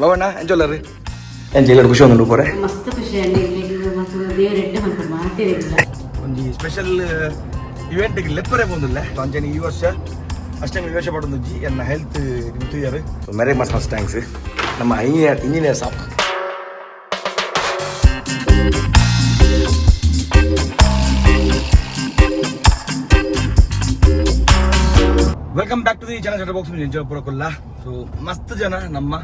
ಬಾವಣ್ಣ ಎಂಜೋಲ್ಲರಿ ಎಂಜೆಲ್ಲ ಖುಷಿ ಒಂದು ಪೋರೆ ಮಸ್ತ್ ಖುಷಿ ಅಂడి ಮತ್ತು ದೇವರೆಡ್ಡೆ ಅಂತ ಮಾತಿರಲಿಲ್ಲ ಒಂದು ಸ್ಪೆಷಲ್ ಇವೆಂಟ್ ಲೆಪ್ಪರೆ ಬಂದಿಲ್ಲ ಅಂಜನಿ ಈ ವರ್ಷ ಅಷ್ಟೇ ವಿವೇಶ ಪಡೊಂದು ಎನ್ನ ಹೆಲ್ತ್ ನಿಂತಿದ್ದಾರೆ ಮೆರೆ ಮಸ್ ಮಸ್ ಥ್ಯಾಂಕ್ಸ್ ನಮ್ಮ ಇಂಜಿನಿಯರ್ ಸಾಪ್ welcome back to the channel chatterbox ಎಂಜಾಯ್ಪುರಕ್ಕೊಲ್ಲ ಸೊ ಮಸ್ತ್ ಜನ ನಮ್ಮ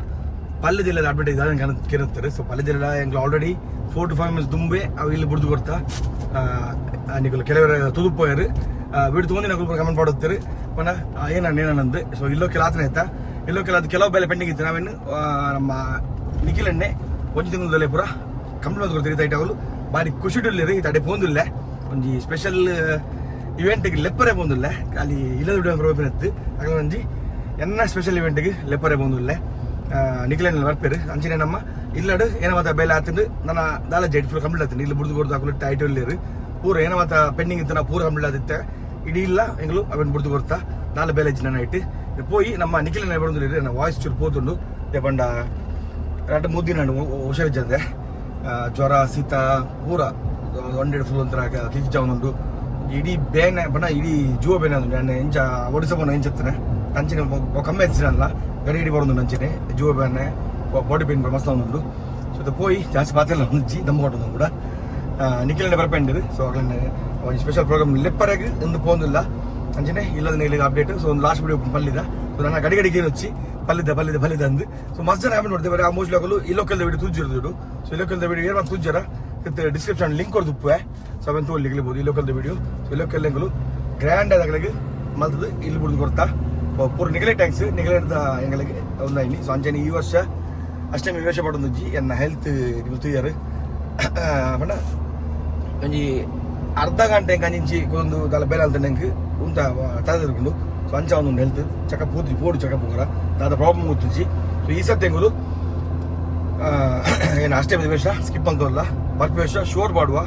ಪಲ್ಲೆ ಜಿಲ್ಲೆದ ಅಡ್ವರ್ಟೈಸ್ ಅದನ್ನು ಕೇಳುತ್ತಾರೆ ಸೊ ಪಲ್ಲೆ ಜಿಲ್ಲೆ ಎಂಗ್ಲು ಆಲ್ರೆಡಿ 4 to 5 minutes ದುಂಬೆ ಅವು ಇಲ್ಲಿ ಬುಡ್ದು ಕೊಡ್ತಾ ನಿಕಲು ಕೆಲವರ ತುದುಪೋಯರು ವೀಡು ತೊಗೊಂಡು ನಕಲು ಕಮೆಂಟ್ ಮಾಡುತ್ತಾರೆ ಪುನ ಏನಂದು ಸೊ ಇಲ್ಲೋ ಕೆಲ ಆತನ ಆಯ್ತಾ ಇಲ್ಲೋ ಕೆಲವು ಬೆಲೆ ಪೆಂಡಿಂಗ್ ಇತ್ತು ನಾವೇನು ನಮ್ಮ ನಿಖಿಲನ್ನೇ ಒಂಜಿ ತಿಂಗಳದಲ್ಲೇ ಪೂರ ಕಂಪ್ಲೀಟ್ ಕೊಡ್ತೀರಿ ತೈಟಾಗಲು ಬಾರಿ ಖುಷಿ ಇಡಲಿರಿ ತಡೆ ಪೋಂದಿಲ್ಲ ಒಂಜಿ ಸ್ಪೆಷಲ್ ಇವೆಂಟ್ಗೆ ಲೆಪ್ಪರೆ ಬಂದಿಲ್ಲ ಅಲ್ಲಿ ಇಲ್ಲದ ವಿಡಿಯೋ ಪ್ರೋಗ್ರಾಮ್ ಹಾಗೆ ಒಂಜಿ ಎನ್ನ ಸ್ಪೆಷಲ್ ಇವೆಂಟ್ಗೆ ಲೆಪ್ಪರೆ ಬಂದಿಲ್ಲ ನಿಖಿಲನ್ ಬರ್ಪೇರು ಅಂಚಿನ ನಮ್ಮ ಇಲ್ಲಡು ಏನೋ ಮಾತ ಬೇಲೆ ಆತಂದು ನನ್ನ ದಾಲ ಜೈಟ್ ಫುಲ್ ಕಂಪ್ಲೀಟ್ ಆಯ್ತು ಇಲ್ಲಿ ಬುಡ್ದು ಕೊಡ್ದು ಹಾಕಲು ಟೈಟ್ ಇಲ್ಲಿರು ಪೂರ ಏನೋ ಮಾತ ಪೆಂಡಿಂಗ್ ಇತ್ತು ನಾ ಪೂರ ಕಂಪ್ಲೀಟ್ ಆದಿತ್ತೆ ಇಡೀ ಇಲ್ಲ ಎಂಗ್ಲು ಅವನ್ ಬುಡ್ದು ಕೊಡ್ತಾ ನಾಳೆ ಬೇಲೆ ಇಜ್ಜಿನ ನೈಟ್ ಪೋಯಿ ನಮ್ಮ ನಿಖಿಲನ ಬರೋದಿಲ್ಲ ನನ್ನ ವಾಯ್ಸ್ ಚೂರು ಪೋತುಂಡು ಪಂಡ ಎರಡು 3 ದಿನ ಹುಷಾರಿದ್ದೆ ಜ್ವರ ಶೀತ ಪೂರ 1 ಫುಲ್ ಒಂಥರ ಕಿಚ್ಚಾವನುಂಡು ಇಡೀ ಬೇನೆ ಬಣ್ಣ ಇಡೀ ಜೀವ ಬೇನೆ ಅಂದು ನಾನು ಎಂಚ ಒಡಿಸಬೋನು ಎಂಚತ್ತನೆ ಅಂಚಿನ ಕಮ್ಮಿ ಎತ್ತಿನಲ್ಲ ಗಡಿ ಇಡಿ ಬರೋದು ನಂಚಿನೆ ಜೀವ ಬೇನೆ ಬಾಡಿ ಪೇನ್ ಮಸ್ತ್ ಉಂಡು ಸೊ ಅದು ಪೋಯಿ ಜಾಸ್ತಿ ಮಾತೆಲ್ಲ ಒಂಜಿ ದಮ್ಮ ಕೊಟ್ಟದು ಕೂಡ ನಿಖಿಲನೆ ಬರ್ಪೆಂಡಿರು ಸೊ ಅಗ್ಲನೆ ಒಂದು ಸ್ಪೆಷಲ್ ಪ್ರೋಗ್ರಾಮ್ ಲೆಪ್ಪರಾಗಿ ಒಂದು ಪೋಂದಿಲ್ಲ ಅಂಚನೆ ಇಲ್ಲದ ಇಲ್ಲಿಗೆ ಅಪ್ಡೇಟ್ ಸೊ ಒಂದು ಲಾಸ್ಟ್ ವಿಡಿಯೋ ಪಲ್ಲಿದ ಸೊ ನನ್ನ ಗಡಿಗಡಿಗೆ వచ్చి ಪಲ್ಲಿದ ಅಂದು ಸೊ ಮಸ್ತ್ ಜನ ಹ್ಯಾಪನ್ ನೋಡ್ತೇವೆ ಆ ಮೋಸ್ಟ್ಲಿ ಆಗಲು ಈ ಲೋಕಲ್ದ ವಿಡಿಯೋ ತೂಜಿರೋದು ಸೊ ಈ ಲೋಕಲ್ದ ವಿಡಿಯೋ ಏನು ತೂಜರ ಡಿಸ್ಕ್ರಿಪ್ಷನ್ ಲಿಂಕ್ ಕೊಡ್ದು ಉಪ್ಪೆ ಸೊ ಅವನ್ ತೋಲಿಕ್ಲಿಬೋದು ಈ ಲೋಕಲ್ದ ವಿಡಿಯೋ ಸೊ ಈ ಲೋಕಲ್ ಎಂಗಲು ಗ್ರ್ಯಾಂಡ್ ಆದಾಗಲಿಗೆ ಮಲ್ತದ್ದು ಇಲ್ಲಿ ಬಿಡ್ದು ಕೊಡ್ತಾ ಪೂರ ನಿಗಲೆ ಟ್ಯಾಂಕ್ಸ್ ನಿಗಲೆದ ಎಂಗಳಿಗೆ ಒಂದಾಯಿನಿ ಸೊ ಅಂಜನಿ ಈ ವರ್ಷ ಅಷ್ಟೇ ವಿವೇಶ ಪಡೊಂದು ಎನ್ನ ಹೆಲ್ತ್ ನಿಲ್ತಿದ್ದಾರೆ ಬಣ್ಣ ಒಂಜಿ ಅರ್ಧ ಗಂಟೆ ಕಂಚಿಂಚಿ ಒಂದು ದಾಲ ಬೇರೆ ಅಂತ ನಂಗೆ ಉಂಟ ತರದಿರ್ಕೊಂಡು ಸೊ ಅಂಚ ಒಂದು ಹೆಲ್ತ್ ಚೆಕಪ್ ಹೋದ್ರಿ ಪೋಡು ಚೆಕಪ್ ಹೋಗರ ದಾದ ಪ್ರಾಬ್ಲಮ್ ಗೊತ್ತಿಜ್ಜಿ ಸೊ ಈ ಸತಿ ಎಂಗುಲು ಏನು ಅಷ್ಟೇ ವಿವೇಶ ಸ್ಕಿಪ್ ಅಂತಲ್ಲ ಬರ್ಪೇಶ ಶೋರ್ ಮಾಡುವ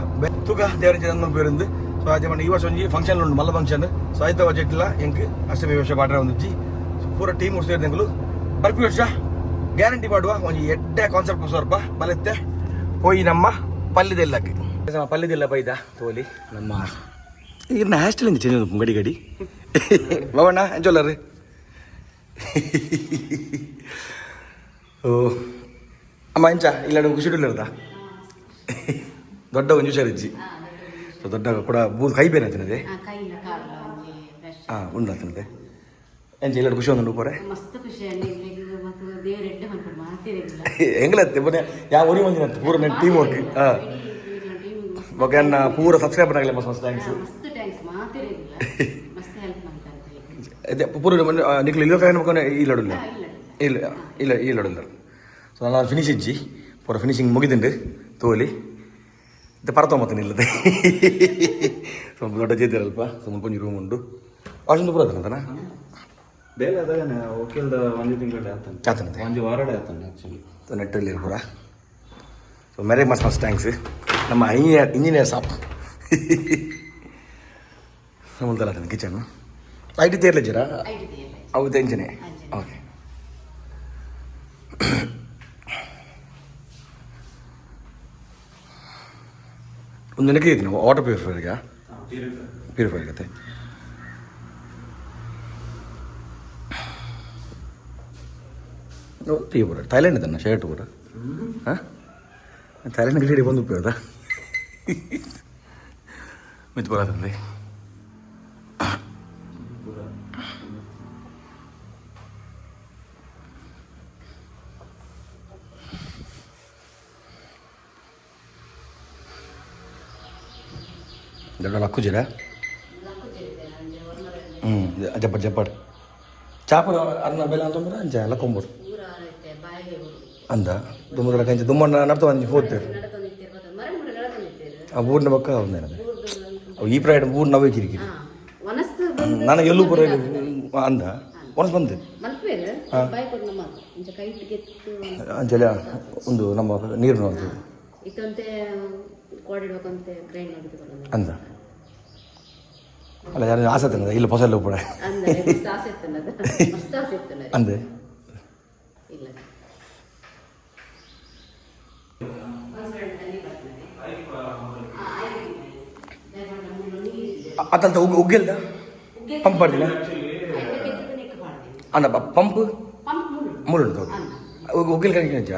ತೂಕ ದೇವರ ನನ್ನ ಪೇರಿಂದ ಸೊ ಅದೇ ಈ ವರ್ಷ ಒಂಜಿ ಫಂಕ್ಷನ್ ಉಂಟು ಮಲ್ಲ ಫಂಕ್ಷನ್ ಸೊ ಆಯ್ತ ಬಜೆಟ್ ಇಲ್ಲ ಎಂಕ್ ಅಷ್ಟೇ ವಿವೇಶ ಪಾಡ್ರೆ ಒಂದಿಜ್ಜಿ ಸೊ ಪೂರ ಟೀಮ್ ಸೇರಿದಂಗಲು ಬರ್ಪೇಶ ಗ್ಯಾರಂಟಿ ಮಾಡುವ ಒಂದು ಎಡ್ಡೆ ಕಾನ್ಸೆಪ್ಟ್ ಸ್ವಲ್ಪ ಬಲತ್ತೆ ಹೋಗಿ ನಮ್ಮ ಪಲ್ಯದೆಲ್ಲಕ್ಕೆ ಪಲ್ಯದೆಲ್ಲ ಬೈದ ತೋಲಿ ನಮ್ಮ ಇನ್ನ ಹ್ಯಾಸ್ಟೆಲ್ ಇಂದ ಚೇಂಜ್ ಗಡಿ ಬಾವಣ್ಣ ಎಂಜೋಲ್ಲರಿ ಓ ಅಮ್ಮ ಎಂಚ ಇಲ್ಲ ಖುಷಿಡಿಲ್ಲದ ದೊಡ್ಡ ಒಂಜಿ ಹುಷಾರಿಜ್ಜಿ ಸೊ ದೊಡ್ಡ ಕೂಡ ಬೂದ್ ಕೈ ಬೇರೆ ಅಂತನದೆ ಉಂಡು ಅಂತನದೆ ಎಂಚ ಇಲ್ಲ ಖುಷಿ ಒಂದು ಪೋರೆ ಮಸ್ತ್ ಖುಷಿ ಅಂడి ಮತ್ತು ದೇವರೆಡ್ಡೆ ಅಂತ ಮಾತಿರಲಿಲ್ಲ ಎಂಗ್ಲತ್ತೆ ಪುನಃ ಯಾವ ಊರಿ ಮಂದಿನಂತ ಪೂರ ನನ್ನ ಟೀಮ್ ವರ್ಕ್ ಓಕೆ ಅನ್ನ ಪೂರ ಸಬ್ಸ್ಕ್ರೈಬರ್ ಆಗಲಿ ಮಸ್ತ್ ಥ್ಯಾಂಕ್ಸ್ ಮಸ್ತ್ ಥ್ಯಾಂಕ್ಸ್ ಮಾತಿರಲಿಲ್ಲ ಮಸ್ತ್ ಹೆಲ್ಪ್ ಮಾಡ್ತಾರೆ ಅದೇ ಪೂರ ನಿಖಿಲ್ ಇಲ್ಲೋ ಕಾರಣ ಮಕ್ಕಳು ಇಲ್ಲೋಡಿಲ್ಲ ಇಲ್ಲ ಇಲ್ಲೋಡಿಲ್ಲ ಸೊ ನಾನು ಫಿನಿಶ್ ಇಜ್ಜಿ ಪೂರ ಫಿನಿಶಿಂಗ್ ಮುಗಿದಿಂಡು ತೋಲಿ ಇದು ಪರತೊಂಬತ್ತು ನಿಲ್ಲದೆ ಸ್ವಲ್ಪ ದೊಡ್ಡ ಜೇದಿರಲ್ಪ ಸ್ವಲ್ಪ ಕೊಂಚ ರೂಮ್ ಉಂಟು ಅಷ್ಟೊಂದು ಪೂರ ಅಂತನ ಬೇಗ ಅದಾಗನೆ ವಕೀಲ್ದ ಒಂದು ತಿಂಗಳು ಆತಂತೆ ಒಂದು ವಾರಡೆ ಆತಂತೆ ಆ್ಯಕ್ಚುಲಿ ನೆಟ್ಟಲ್ಲಿ ಪೂರ ಸೊ ಮೆರೆ ಮಸ್ ಥ್ಯಾಂಕ್ಸ್ ನಮ್ಮ ಇಂಜಿನಿಯರ್ ಸಾಪ್ ನಮ್ಮಲ್ದಲ್ಲ ಅದನ್ನು ಕಿಚನ್ ಐ ಟಿ ತೇರ್ಲೆ ಜರ ಅವು ತೆಂಚನೆ ಓಕೆ ಒಂದು ನೆನಕೆ ಇದ್ದೀನಿ ವಾಟರ್ ಪ್ಯೂರಿಫೈರ್ಗ ಪ್ಯೂರಿಫೈ ಆಗತ್ತೆ ತೀ ಪೂರ ಥೈಲ್ಯಾಂಡ್ ಇದನ್ನ ಶರ್ಟ್ ಪೂರ ಹಾಂ ಥೈಲ್ಯಾಂಡ್ ಗಿಡಿ ಬಂದು ಉಪಯೋಗ ಮಿತ್ ಬರತ್ತಂದೆ ದೊಡ್ಡ ಲಕ್ಕು ಜಿರ ಜಪ್ಪಡ್ ಚಾಪುರ ಅನ್ನ ಬೆಲ್ಲ ಅಂತಂದ್ರೆ ಅಂಚ ಲಕ್ಕೊಂಬರು ಅಂದ ದುಮ್ಮದ ಕಂಚ ದುಮ್ಮಣ್ಣ ನಡ್ತ ಒಂದು ಹೋಗ್ತೇವೆ ಆ ಊರಿನ ಪಕ್ಕ ಒಂದೇನದು ಅವು ಈ ಪ್ರೈಡ್ ಊರು ನಾವೇ ಕಿರಿಕಿರಿ ನನಗೆ ಎಲ್ಲೂ ಪುರ ಅಂದ ಒನಸ್ ಬಂದೆ ಅಂಚಲ ಒಂದು ನಮ್ಮ ನೀರು ನೋಡ್ತೀವಿ ಅಂದ ಅಲ್ಲ ಯಾರು ಆಸೆ ತಿನ್ನದ ಇಲ್ಲ ಹೊಸ ಪಡ ಅಂದೆ ಅತ್ತಂತ ಉಗ್ಗೆಲ್ದ ಪಂಪ್ ಮಾಡ್ದಿಲ್ಲ ಅಣ್ಣ ಪಂಪ್ ಮುಳ್ಳು ತಗೊಂಡು ಉಗ್ಗೆಲ್ ಕಡಿಂಚ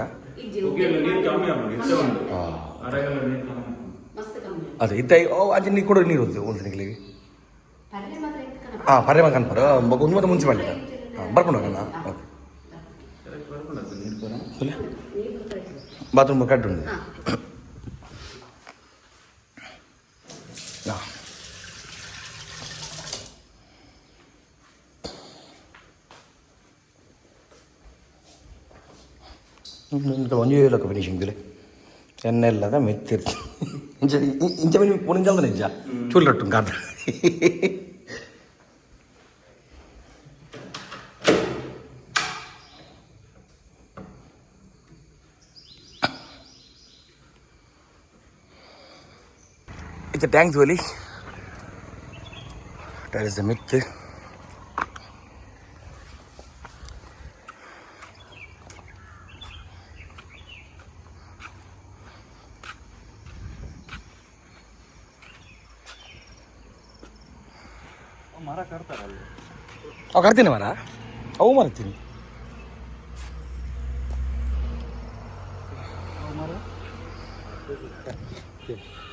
ಅದೇ ಇತ್ತ ಅಂಚೆ ನೀರು ಕೊಡೋ ನೀರು ಒಂದು ತಿಂಗಳಿಗೆ ಪರ್ರೆ ಮಾತ್ರ ಕನ್ಪರ ಒಂದು ಮತ್ತೆ ಮುಂಚೆ ಮಾಡಲಿಲ್ಲ ಬರ್ಕೊಂಡು ಹೋಗೋಣ ಓಕೆ ಬಾತ್ರೂಮ್ ಕಟ್ಟು ಉಂಟು ಒಂಜು ಹೇಳಕ್ಕೆ ಫಿನಿಶಿಂಗ್ ಎನ್ನೆಲ್ಲದ ಮೆತ್ತಿರ್ತಿ ಇಂಚ ಮನೆ ಪುಣಿಂಜಲ್ದ ನಿಜ ಚೂಲ್ರಟ್ಟು ಕಾದ It's a tank really. That is the myth. ಮರ ಕಟ್ತಾರಲ್ಲ ಅವು ಕಟ್ತೀನಿ ಮರ ಅವು ಮರತೀನಿ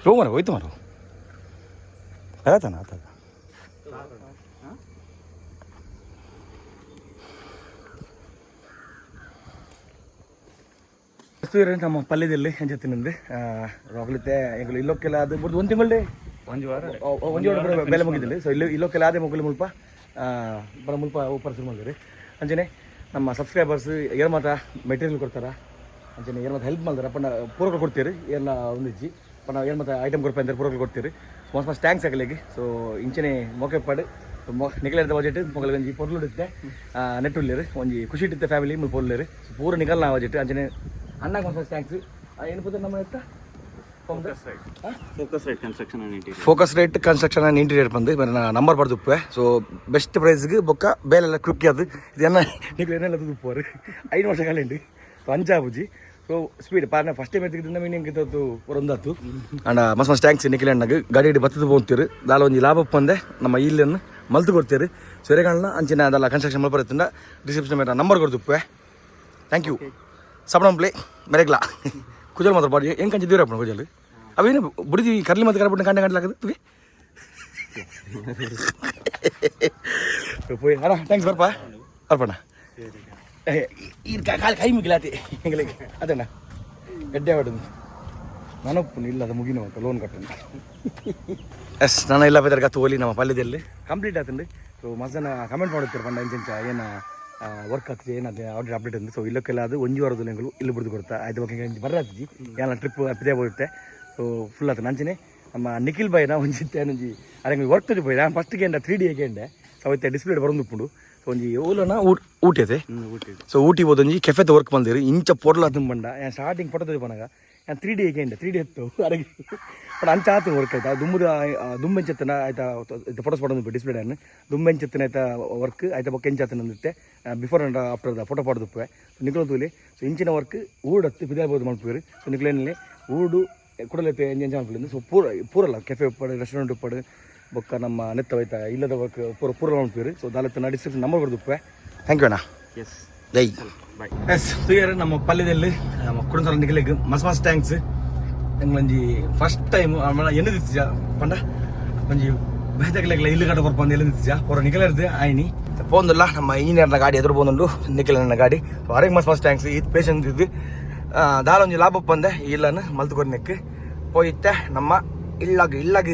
ಅವು ಮರ ಹೋಯ್ತು ಮರ ಆತಾನ ಆತ ನಮ್ಮ ಪಲ್ಯದಲ್ಲಿ ಹೆಂಗೆ ತಿನ್ನಂದು ರಾಗ್ಲಿತ್ತೆ ಎಂಗಳು ಇಲ್ಲೋಕ್ಕೆಲ್ಲ ಅದು ಬಿಡ್ದು ಒಂದು ತಿಂಗಳೇ ಒಂದು ವಾರ ಒಂದು ವಾರ ಬೆಲೆ ಮುಗಿದಿಲ್ಲ ಸೊ ಇಲ್ಲೋಕ್ಕೆಲ್ಲ ಅದೇ ಮುಗಿಲು ಮುಲ್ಪ ಬರ ಮುಲ್ಪ ಉಪರ್ ಶುರು ಮಾಡಿದ್ರಿ ಅಂಚನೆ ನಮ್ಮ ಸಬ್ಸ್ಕ್ರೈಬರ್ಸ್ ಏನು ಮಾತ್ರ ಮೆಟೀರಿಯಲ್ ಕೊಡ್ತಾರ ಅಂಚನೆ ಏನು ಮಾತ್ರ ಹೆಲ್ಪ್ ಮಾಡ್ತಾರೆ ಪಣ್ಣ ಪೂರಕ ಕೊಡ್ತೀರಿ ಎಲ್ಲ ಒಂದಿಜ್ಜಿ ಪಣ್ಣ ಏನು ಮಾತ್ರ ಐಟಮ್ ಕೊಡ್ಪ ಅಂದ್ರೆ ಪೂರಕ ಕೊಡ್ತೀರಿ ಮಸ್ತ್ ಮಸ್ತ್ ಟ್ಯಾಂಕ್ಸ್ ಆಗಲಿಗೆ ಸೊ ಇಂಚನೆ ಮೊಕೆ ಪಾಡು ನಿಕಲಿದ ಬಜೆಟ್ ಮೊಗಲ್ ಒಂಜಿ ಪೊರ್ಲು ಇಡುತ್ತೆ ನೆಟ್ ಉಳ್ಳೇರು ಒಂಜಿ ಖುಷಿ ಇಟ್ಟಿತ್ತೆ ಫ್ಯಾಮಿಲಿ ಮುಲ್ಪ ಪೊರ್ಲೇರು ಪೂರ ನಿಕಲ್ನ ಬಜೆಟ್ ಅಂಚನೆ ಅಣ್ಣಗೆ ಮಸ್ತ್ ಟ್ಯಾಂಕ್ಸ್ ಏನು ಪುತ್ತ ನಮ್ಮ ಎತ್ತ focus rate construction and interior ಬಂದು ನಂಬರ್ ಬರ್ದು ಉಪ್ಪೆ ಸೊ ಬೆಸ್ಟ್ ಪ್ರೈಸ್ಗೆ ಬೊಕ್ಕ ಬೇಲೆಲ್ಲ ಕ್ರುಕ್ಕಿ ಅದು ಇದನ್ನ ನೀವು ಏನೆಲ್ಲ ತುಪ್ಪೋರು 5 ವರ್ಷ ಕಾಲೇಂಡು ಸೊ ಅಂಚಾಬುಜಿ ಸೊ ಸ್ಪೀಡ್ ಪಾರ್ನ ಫಸ್ಟ್ ಟೈಮ್ ಎತ್ತಿದ್ರಿಂದ ಮೀನಿಂಗ್ ಇತ್ತು ಒಂದಾತು ಅಂಡ್ ಮಸ್ತ್ ಮಸ್ತ್ ಟ್ಯಾಂಕ್ಸ್ ನಿಖಿಲಣ್ಣಗೆ ಗಾಡಿ ಹಿಡಿ ಬತ್ತದು ಹೋಗ್ತೀರಿ ದಾಲ ಒಂದು ಲಾಭ ಬಂದೆ ನಮ್ಮ ಇಲ್ಲನ್ನು ಮಲ್ತು ಕೊಡ್ತೀರಿ ಸೊರೆಗಳನ್ನ ಅಂಚಿನ ಅದೆಲ್ಲ ಕನ್ಸ್ಟ್ರಕ್ಷನ್ ಮಲ್ಪರತ್ತಿಂದ ಡಿಸ್ಕ್ರಿಪ್ಷನ್ ಮೇಲೆ number ಕೊಡ್ದು Uppe thank you ಸಪಣಂ play ಮೆರೆಗ್ಲಾ ಕುಜಲ್ ಮಾತ್ರ ಬಾಡಿ ಹೆಂಗೆ ಕಂಚಿ ದೂರ ಅಪ್ಪಣ ಕುಜಲ್ ಅವೇನು ಬುಡಿದೀವಿ ಕರ್ಲಿ ಮತ್ತೆ ಕರ್ಬಿಟ್ಟು ಕಂಡ ಕಂಡ್ಲಾಕದು ಪೋಯ್ ಅಣ್ಣ ಥ್ಯಾಂಕ್ಸ್ ಬರ್ಪ ಅರ್ಪಣ ಈ ಕಾಲು ಕೈ ಮುಗಿಲಾತಿ ಹೆಂಗಳಿಗೆ ಅದಣ್ಣ ಗಡ್ಡೆ ಹೊಡೆದು ನಾನೊಪ್ಪು ಇಲ್ಲ ಅದು ಮುಗಿನ ಅಂತ ಲೋನ್ ಕಟ್ಟಂದು ಎಸ್ ನಾನು ಎಲ್ಲ ಬೇರೆ ತೋಲಿ ನಮ್ಮ ಪಲ್ಯದಲ್ಲಿ ಕಂಪ್ಲೀಟ್ ಆತಂದು ಸೊ ಮಸ್ತ್ ಜನ ಕಮೆಂಟ್ ಮಾಡುತ್ತಾರೆ ಪಂಡ ಇಂಚ ಏನು ವರ್ಕ್ ಆಗ್ತದೆ ಏನಾದ್ರೆ ಆರ್ಡರ್ ಅಪ್ಡೇಟ್ ಅಂದು ಸೊ ಇಲ್ಲಕ್ಕೆಲ್ಲ ಅದು ಒಂಜು ವಾರದಲ್ಲಿ ಇಲ್ಲಿ ಬಿಡ್ದು ಕೊಡ್ತಾ ಆಯ್ತು ಬಗ್ಗೆ ಬರ್ರಾತಿ ಎಲ್ಲ ಟ್ರಿಪ್ ಅಪ್ಪಿದೆ ಹೋಗುತ್ತೆ ಸೊ ಫುಲ್ ಆತ ನಂಚನೆ ನಮ್ಮ ನಿಖಿಲ್ ಬಾಯ್ ನಾ ಒಂಜಿತ್ತೆ ಒಂಜಿ ಅದಂಗೆ ವರ್ಕ್ ತೋಜಿ போய் ನಾನು ಫಸ್ಟ್ಗೆ ಎಂಡ 3D ಏಕೆಂಡೆ ಸೊ ಅವತ್ತೆ ಡಿಸ್ಪ್ಲೇ ಬರೋದು ಉಪ್ಪುಂಡು ಸೊ ಒಂಜಿ ಓಲನ ಊಟೈತೆ ಸೊ ಊಟಿ ಹೋದ ಒಂಜಿ ಕೆಫೆತ್ ವರ್ಕ್ ಬಂದಿರು ಇಂಚ ಪೊರ್ಲ ತುಂಬಂಡ ನಾನು ಸ್ಟಾರ್ಟಿಂಗ್ ಫೋಟೋ ತೋಜಿ ಪನಾಗ ನಾನು 3D ಏಕೆಂಡೆ 3D ಎತ್ತು ಅಡಗಿ ಬಟ್ ಅಂಚ ಆತು ವರ್ಕ್ ಆಯ್ತಾ ದುಂಬೆಂಚೆತ್ತನ ಆಯ್ತಾ ಫೋಟೋಸ್ ಪಡೋದು ಡಿಸ್ಪ್ಲೇ ಅನ್ನು ದುಂಬೆಂಚೆತ್ತನ ಆಯ್ತಾ ವರ್ಕ್ ಆಯ್ತಾ ಬೊಕ್ಕ ಎಂಚಾತನ ಅಂದಿತ್ತೆ before and after the photo ಪಡೆದುಪ್ಪೆ ಸೊ ನಿಖಿಲ ತೂಲಿ ಸೊ ಇಂಚಿನ ವರ್ಕ್ ಊಡತ್ತು ಬಿದಾಬೋದು ಮಾಡ್ತೀವಿ ಸೊ ನಿಖಿಲಲ್ಲಿ ಊಡು ಕುಡಲೈತೆ ಎಂಜಾಯ್ ಮಾಡ್ಬಿಟ್ಟು ಸೊ ಪೂರಲ್ಲ ಕೆಫೆ ಉಪ್ಪಡು ರೆಸ್ಟೋರೆಂಟ್ ಉಪ್ಪಡು ಬೊಕ್ಕ ನಮ್ಮ ನೆತ್ತ ಹೋಯ್ತಾ ಇಲ್ಲದ ವರ್ಕ್ ಪೂರ ಮಾಡ್ತೀವಿ ಸೊ ದಾಲತ್ತ ಡಿಸ್ಕ್ರಿಪ್ಷನ್ ನಂಬರ್ ಕೊಡ್ದುಪ್ಪೆ ಥ್ಯಾಂಕ್ ಯು ಅಣ್ಣ ಎಸ್ ದೈ ಬಾಯ್ ಎಸ್ ಸುಯರ್ ನಮ್ಮ ಪಲ್ಯದಲ್ಲಿ ನಮ್ಮ ಕುಡಂಸರ ನಿಖಿಲಿಗೆ ಮಸ್ತ್ ಟ್ಯಾಂಕ್ಸ್ ಎಂಗ್ಲೊಂಜಿ ಫಸ್ಟ್ ಟೈಮ್ ಎನ್ನು ದಿತ್ತಿಜ ಪಂಡ ಒಂಜಿ ಬೇತಗಲೆಗ್ಲ ಇಲ್ಲಿ ಕಟ್ಟ ಬರ್ಪಂದು ಎಲ್ಲಿ ದಿತ್ತಿಜ ಪೂರ ನಿಖಲಿರ್ದೆ ಆಯ್ನಿ ಪೋಂದಿಲ್ಲ ನಮ್ಮ ಇಂಜಿನಿಯರ್ನ ಗಾಡಿ ಎದುರು ಬಂದುಂಡು ನಿಖಿಲನ ಗಾಡಿ ಸೊ ಅರೆಗೆ ಮಸ್ತ್ ಟ್ಯಾಂಕ್ಸ್ ಇದು ಪೇಷನ್ಸ್ ಇದ್ದು ದಾಲ ಒಂಜಿ ಲಾಭ ಬಂದೆ ಇಲ್ಲನ್ನು ಮಲ್ತುಕೊರ್ನೆಕ್ ಪೋಯಿತ್ತೆ ನಮ್ಮ ಇಲ್ಲಗ್